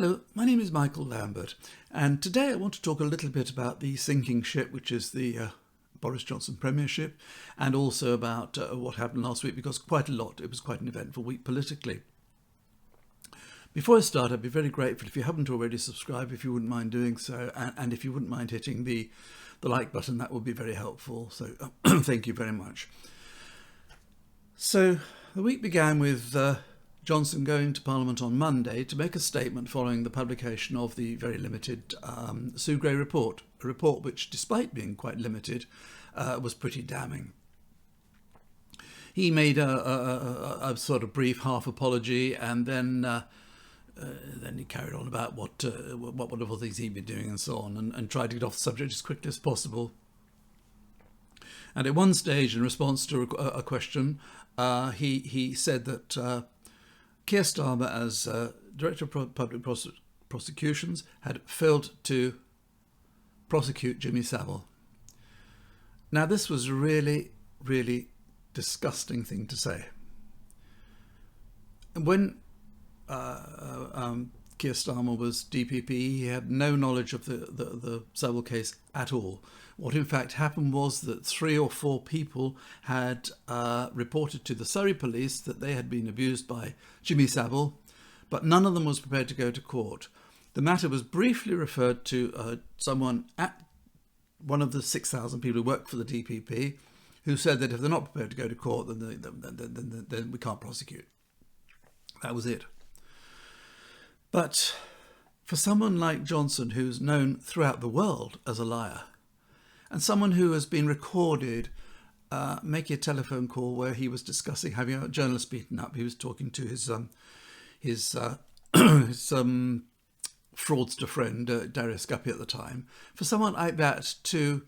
Hello, my name is Michael Lambert, and today I want to talk a little bit about the sinking ship, which is the Boris Johnson premiership, and also about what happened last week, because it was quite an eventful week politically. Before I start, I'd be very grateful if you haven't already subscribed, if you wouldn't mind doing so, and if you wouldn't mind hitting the like button, that would be very helpful. So thank you very much. So the week began with Johnson going to Parliament on Monday to make a statement following the publication of the very limited Sue Gray report, a report which, despite being quite limited, was pretty damning. He made a sort of brief half apology, and then he carried on about what wonderful things he'd been doing and so on, and tried to get off the subject as quickly as possible. And at one stage, in response to a question, he said that Keir Starmer, as Director of Public Prosecutions, had failed to prosecute Jummy Savile. Now, this was a really, really disgusting thing to say. And when Keir Starmer was DPP, he had no knowledge of the Savile case at all. What in fact happened was that 3 or 4 people had reported to the Surrey police that they had been abused by Jummy Savile, but none of them was prepared to go to court. The matter was briefly referred to someone at one of the 6,000 people who worked for the DPP, who said that if they're not prepared to go to court, then we can't prosecute. That was it. But for someone like Johnson, who's known throughout the world as a liar, and someone who has been recorded making a telephone call where he was discussing having a journalist beaten up, he was talking to his fraudster friend, Darius Guppy at the time, for someone like that to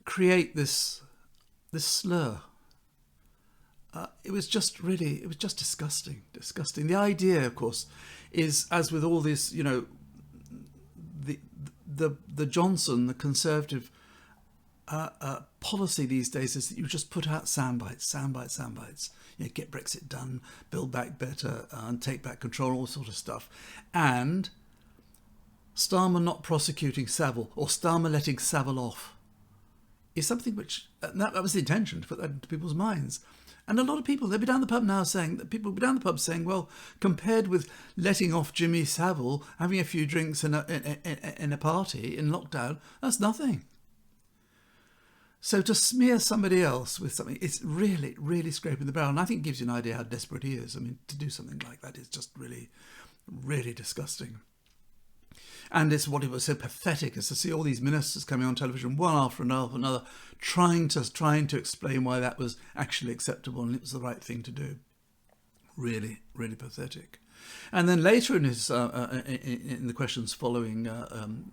create this slur, it was just disgusting. The idea, of course, is, as with all this, the Johnson, the Conservative policy these days is that you just put out sound bites. Get Brexit done, build back better, and take back control, all sort of stuff. And Starmer not prosecuting Savile, or Starmer letting Savile off, is something which, that was the intention, to put that into people's minds. And a lot of people, they'll be down the pub now saying, well, compared with letting off Jummy Savile, having a few drinks in a party in lockdown, that's nothing. So to smear somebody else with something, it's really, really scraping the barrel. And I think it gives you an idea how desperate he is. I mean, to do something like that is just really, really disgusting. And it's what it was so pathetic is to see all these ministers coming on television one after another, trying to explain why that was actually acceptable and it was the right thing to do. Really, really pathetic. And then later in his in the questions following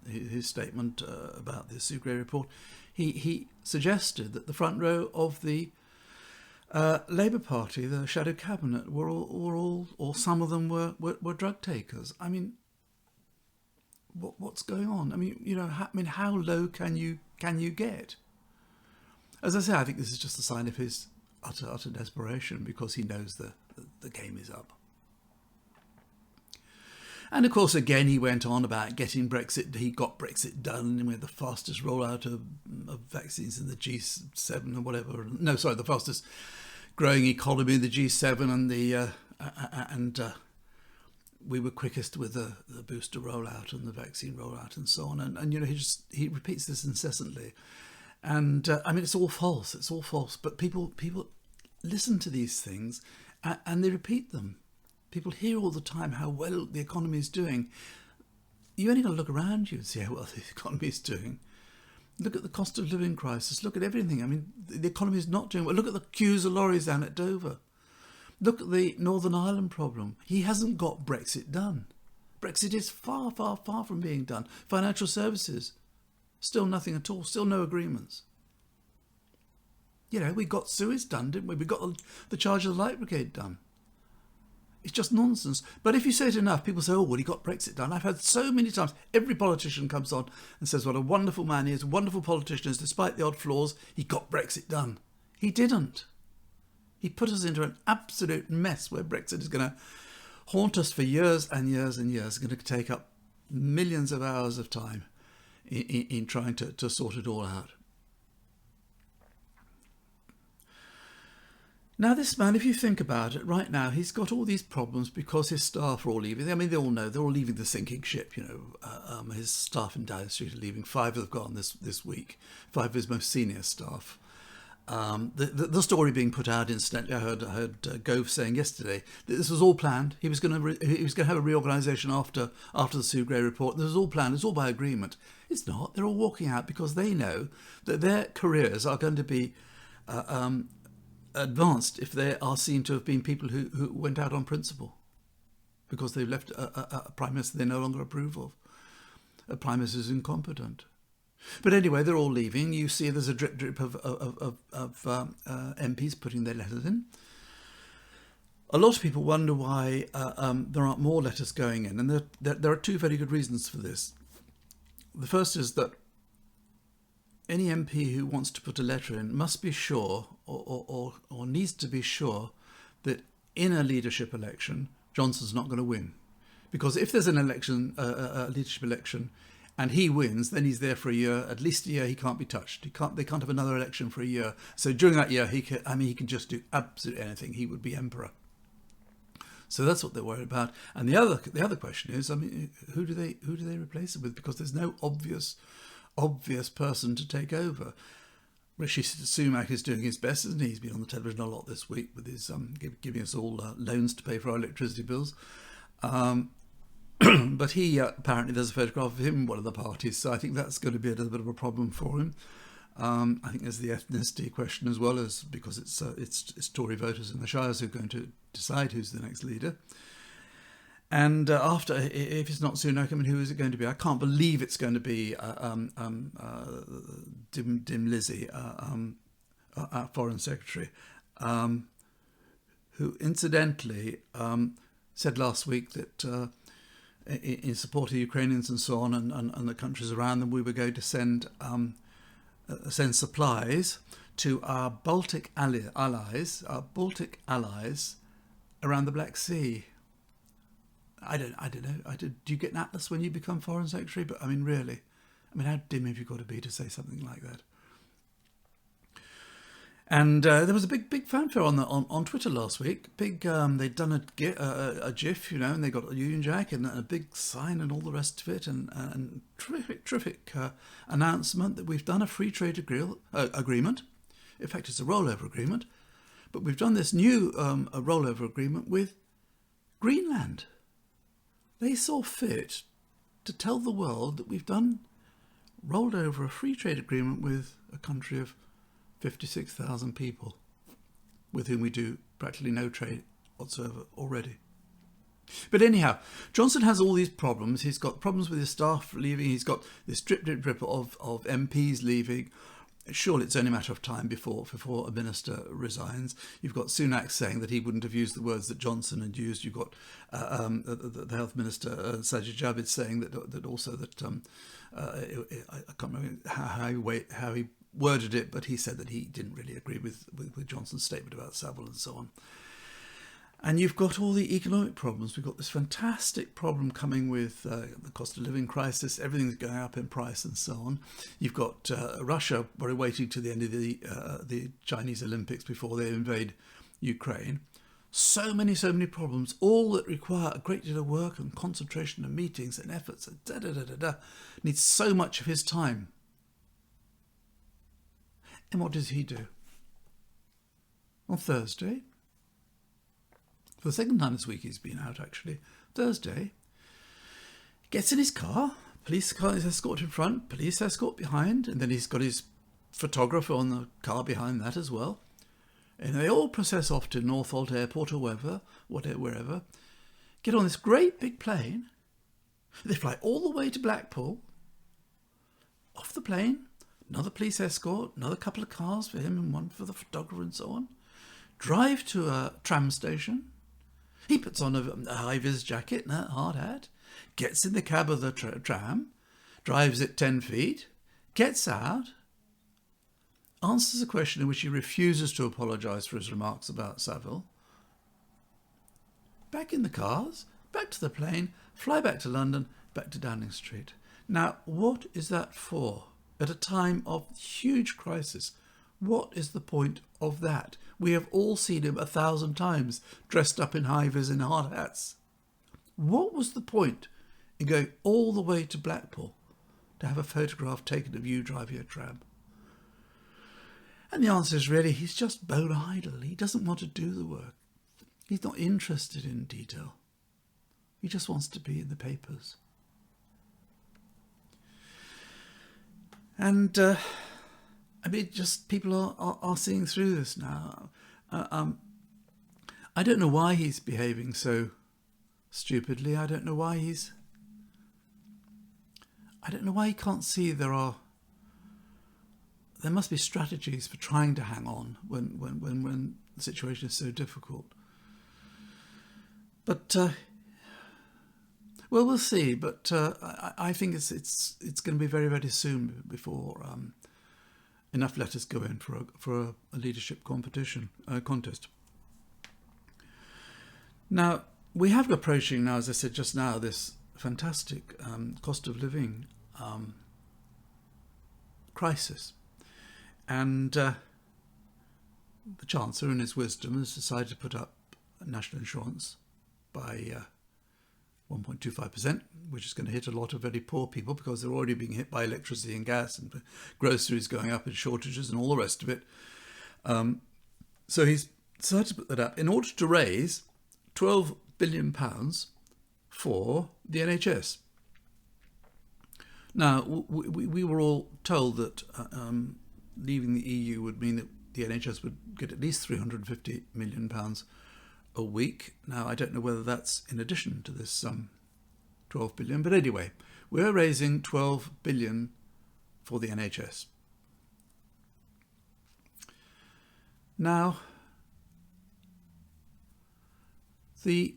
his statement about the Sue Gray report, he suggested that the front row of the Labour Party, the shadow cabinet, were all or some of them were drug takers. I mean, what's going on? I mean, how low can you get? As I say, I think this is just a sign of his utter desperation, because he knows the game is up. And of course, again, he went on about getting Brexit. He got Brexit done with the fastest rollout of vaccines in the G7 or whatever. No, sorry, the fastest growing economy in the G7, and we were quickest with the booster rollout and the vaccine rollout and so on. And he repeats this incessantly. And I mean, it's all false. But people listen to these things and they repeat them. People hear all the time how well the economy is doing. You only got to look around you and see how well the economy is doing. Look at the cost of living crisis. Look at everything. I mean, the economy is not doing well. Look at the queues of lorries down at Dover. Look at the Northern Ireland problem. He hasn't got Brexit done. Brexit is far, far, far from being done. Financial services, still nothing at all. Still no agreements. We got Suez done, didn't we? We got the charge of the Light Brigade done. It's just nonsense. But if you say it enough, people say, oh, well, he got Brexit done. I've heard so many times, every politician comes on and says what a wonderful man he is, a wonderful politician is, despite the odd flaws, he got Brexit done. He didn't. He put us into an absolute mess where Brexit is going to haunt us for years and years and years, going to take up millions of hours of time in trying to sort it all out. Now, this man, if you think about it, right now, he's got all these problems because his staff are all leaving. I mean, they all know they're all leaving the sinking ship. His staff in Downing Street are leaving. 5 have gone this week. 5 of his most senior staff. The story being put out, incidentally, I heard Gove saying yesterday that this was all planned. He was going to have a reorganisation after the Sue Gray report. This was all planned. It's all by agreement. It's not. They're all walking out because they know that their careers are going to be advanced if they are seen to have been people who went out on principle because they've left a prime minister they no longer approve of, a prime minister who's incompetent. But anyway, they're all leaving. You see there's a drip of MPs putting their letters in. A lot of people wonder why there aren't more letters going in, and there are 2 very good reasons for this. The first is that any MP who wants to put a letter in must be sure or needs to be sure that in a leadership election, Johnson's not going to win. Because if there's an election, a leadership election, and he wins, then he's there for a year, at least a year. He can't be touched. They can't have another election for a year. So during that year, he can just do absolutely anything. He would be emperor. So that's what they're worried about. And the other question is, I mean, who do they replace it with? Because there's no obvious person to take over. Rishi Sunak is doing his best, isn't he? He's been on the television a lot this week with his giving us all loans to pay for our electricity bills. But he apparently there's a photograph of him in one of the parties, so I think that's going to be a little bit of a problem for him. I think there's the ethnicity question as well, as because it's Tory voters in the Shires who are going to decide who's the next leader. And after, if it's not Sunak, I mean, who is it going to be? I can't believe it's going to be Dim Lizzy, our Foreign Secretary, who incidentally said last week that in support of the Ukrainians and so on, and the countries around them, we were going to send supplies to our Baltic allies around the Black Sea. I don't know. Do you get an atlas when you become Foreign Secretary? But I mean, really, how dim have you got to be to say something like that? And there was a big fanfare on Twitter last week. They'd done a GIF, and they got a Union Jack and a big sign and all the rest of it, and terrific announcement that we've done a free trade agreement. In fact, it's a rollover agreement, but we've done this new a rollover agreement with Greenland. They saw fit to tell the world that we've rolled over a free trade agreement with a country of 56,000 people with whom we do practically no trade whatsoever already. But anyhow, Johnson has all these problems. He's got problems with his staff leaving. He's got this drip of MPs leaving. Surely it's only a matter of time before a minister resigns. You've got Sunak saying that he wouldn't have used the words that Johnson had used. You've got the health minister Sajid Javid saying that also that I can't remember how he worded it, but he said that he didn't really agree with Johnson's statement about Savile and so on. And you've got all the economic problems. We've got this fantastic problem coming with the cost of living crisis. Everything's going up in price and so on. You've got Russia. We're waiting to the end of the Chinese Olympics before they invade Ukraine. So many problems, all that require a great deal of work and concentration and meetings and efforts. And needs so much of his time. And what does he do? On Thursday, for the second time this week he's been out actually, Thursday, gets in his car, police car is escort in front, police escort behind, and then he's got his photographer on the car behind that as well. And they all process off to Northolt Airport or wherever, get on this great big plane, they fly all the way to Blackpool, off the plane, another police escort, another couple of cars for him and one for the photographer and so on, drive to a tram station. He puts on a high-vis jacket and a hard hat, gets in the cab of the tram, drives it 10 feet, gets out, answers a question in which he refuses to apologise for his remarks about Savile, back in the cars, back to the plane, fly back to London, back to Downing Street. Now, what is that for? At a time of huge crisis, what is the point of that? We have all seen him 1,000 times dressed up in high-vis and hard hats. What was the point in going all the way to Blackpool to have a photograph taken of you driving a tram? And the answer is really, he's just bone idle. He doesn't want to do the work. He's not interested in detail. He just wants to be in the papers. And, just people are seeing through this now. I don't know why he's behaving so stupidly. I don't know why he can't see there must be strategies for trying to hang on when the situation is so difficult. But well, we'll see. But I think it's going to be very, very soon before enough letters go in for a leadership contest. Now, we have approaching now, as I said just now, this fantastic cost of living crisis. And the Chancellor, in his wisdom, has decided to put up national insurance by 1.25%, which is going to hit a lot of very poor people because they're already being hit by electricity and gas and groceries going up and shortages and all the rest of it. So he's decided to put that up in order to raise £12 billion for the NHS. Now, we were all told that leaving the EU would mean that the NHS would get at least £350 million a week. Now, I don't know whether that's in addition to this 12 billion, but anyway, we're raising 12 billion for the NHS. Now, the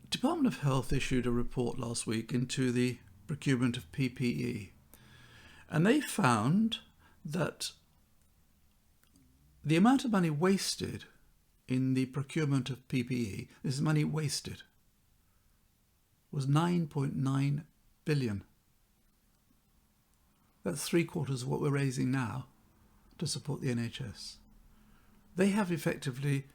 Department of Health issued a report last week into the procurement of PPE, and they found that the amount of money wasted in the procurement of PPE, this is money wasted, was 9.9 billion. That's 3/4 of what we're raising now to support the NHS. They have effectively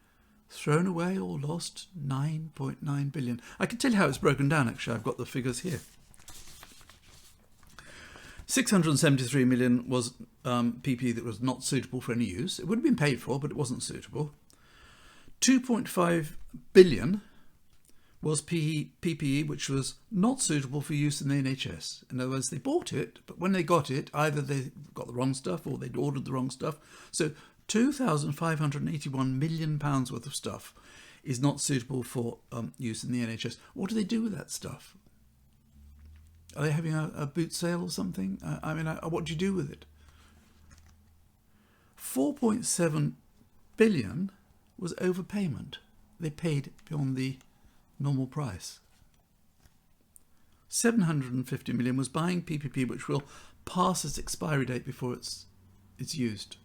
thrown away or lost 9.9 billion. I can tell you how it's broken down, actually. I've got the figures here. 673 million was PPE that was not suitable for any use. It would have been paid for, but it wasn't suitable. 2.5 billion was PPE which was not suitable for use in the NHS. In other words, they bought it, but when they got it, either they got the wrong stuff or they'd ordered the wrong stuff. So £2,581 million worth of stuff is not suitable for use in the NHS. What do they do with that stuff? Are they having a boot sale or something? What do you do with it? 4.7 billion was overpayment. They paid beyond the normal price. 750 million was buying PPE which will pass its expiry date before it's used.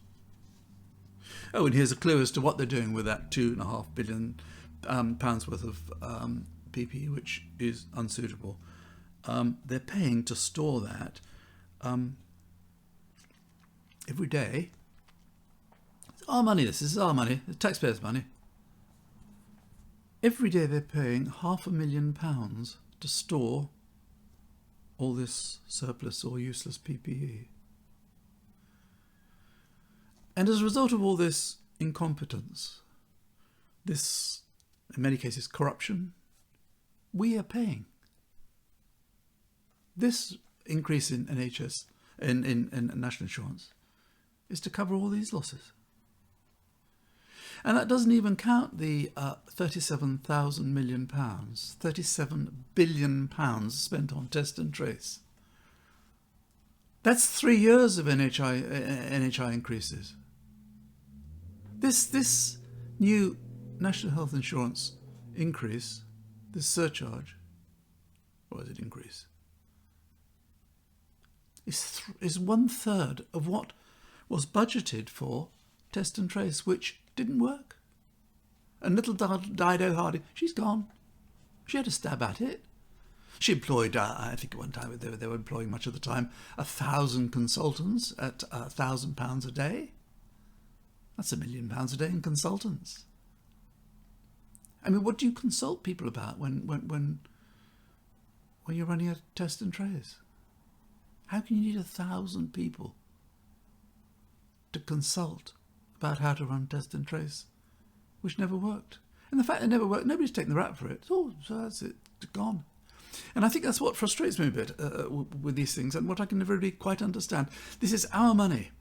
Oh, and here's a clue as to what they're doing with that £2.5 billion pounds worth of PPE which is unsuitable. They're paying to store that every day. It's our money. This is our money, the taxpayers' money. Every day they're paying £500,000 to store all this surplus or useless PPE. And as a result of all this incompetence, this, in many cases, corruption, we are paying. This increase in NHS, in national insurance, is to cover all these losses. And that doesn't even count the £37,000 million, £37 billion spent on test and trace. That's 3 years of NHI increases. This new national health insurance increase, this surcharge, or is it increase, is 1/3 of what was budgeted for test and trace, which didn't work. And little Dido Hardy, she's gone. She had a stab at it. She employed, I think at one time they were employing much of the time, 1,000 consultants at £1,000 a day. That's £1 million a day in consultants. I mean, what do you consult people about when you're running a test and trace? How can you need 1,000 people to consult about how to run test and trace, which never worked? And the fact it never worked, nobody's taken the rap for it. Oh, so that's it, gone. And I think that's what frustrates me a bit with these things, and what I can never really quite understand. This is our money,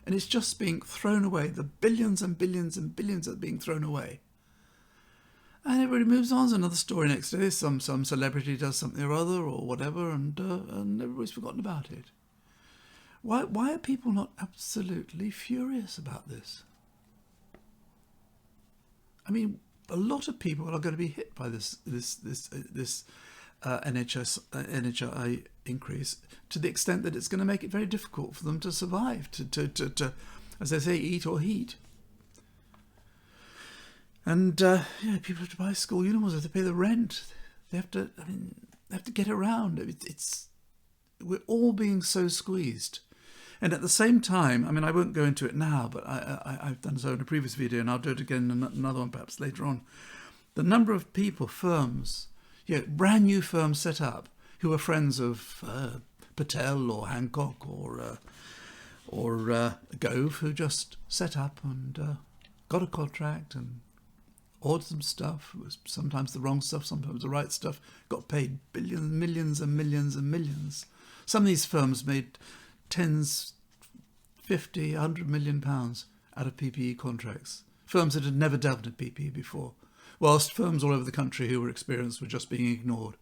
and it's just being thrown away. The billions and billions and billions are being thrown away. And everybody moves on to another story next day. Some celebrity does something or other or whatever, and everybody's forgotten about it. Why are people not absolutely furious about this? I mean, a lot of people are going to be hit by this NHI increase, to the extent that it's going to make it very difficult for them to survive, to as they say, eat or heat. And people have to buy school uniforms, they have to pay the rent, they have to get around. We're all being so squeezed. And at the same time, I mean, I won't go into it now, but I've done so in a previous video, and I'll do it again in another one perhaps later on. The number of people, firms, brand new firms set up, who are friends of Patel or Hancock or Gove, who just set up and got a contract and ordered some stuff. It was sometimes the wrong stuff, sometimes the right stuff. Got paid billions, millions and millions and millions. Some of these firms made tens, 50, 100 million pounds out of PPE contracts. Firms that had never dealt in PPE before, whilst firms all over the country who were experienced were just being ignored.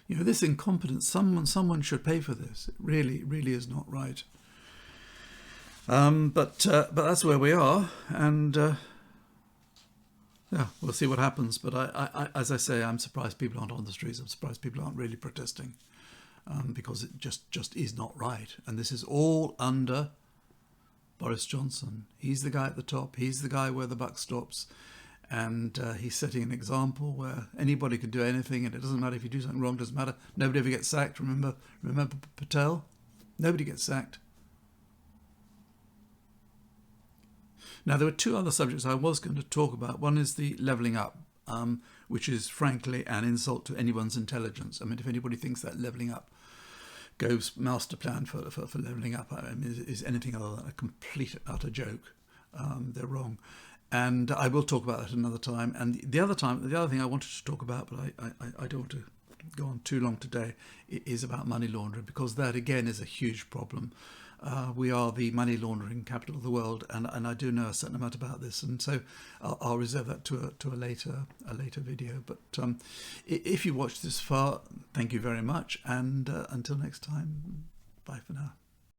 This incompetence, someone should pay for this. It really, really is not right. But that's where we are, and we'll see what happens. But I, as I say, I'm surprised people aren't on the streets. I'm surprised people aren't really protesting, because it just is not right. And this is all under Boris Johnson. He's the guy at the top. He's the guy where the buck stops, and he's setting an example where anybody can do anything, and it doesn't matter if you do something wrong. Doesn't matter. Nobody ever gets sacked. Remember Patel? Nobody gets sacked. Now, there were two other subjects I was going to talk about. One is the levelling up, which is frankly an insult to anyone's intelligence. I mean, if anybody thinks that levelling up, Gove's master plan for levelling up, is anything other than a complete and utter joke, they're wrong. And I will talk about that another time. And the other thing I wanted to talk about, but I don't want to go on too long today, is about money laundering, because that again is a huge problem. We are the money laundering capital of the world, and I do know a certain amount about this, and so I'll reserve that to a later video. But if you watched this far, thank you very much, and until next time, bye for now.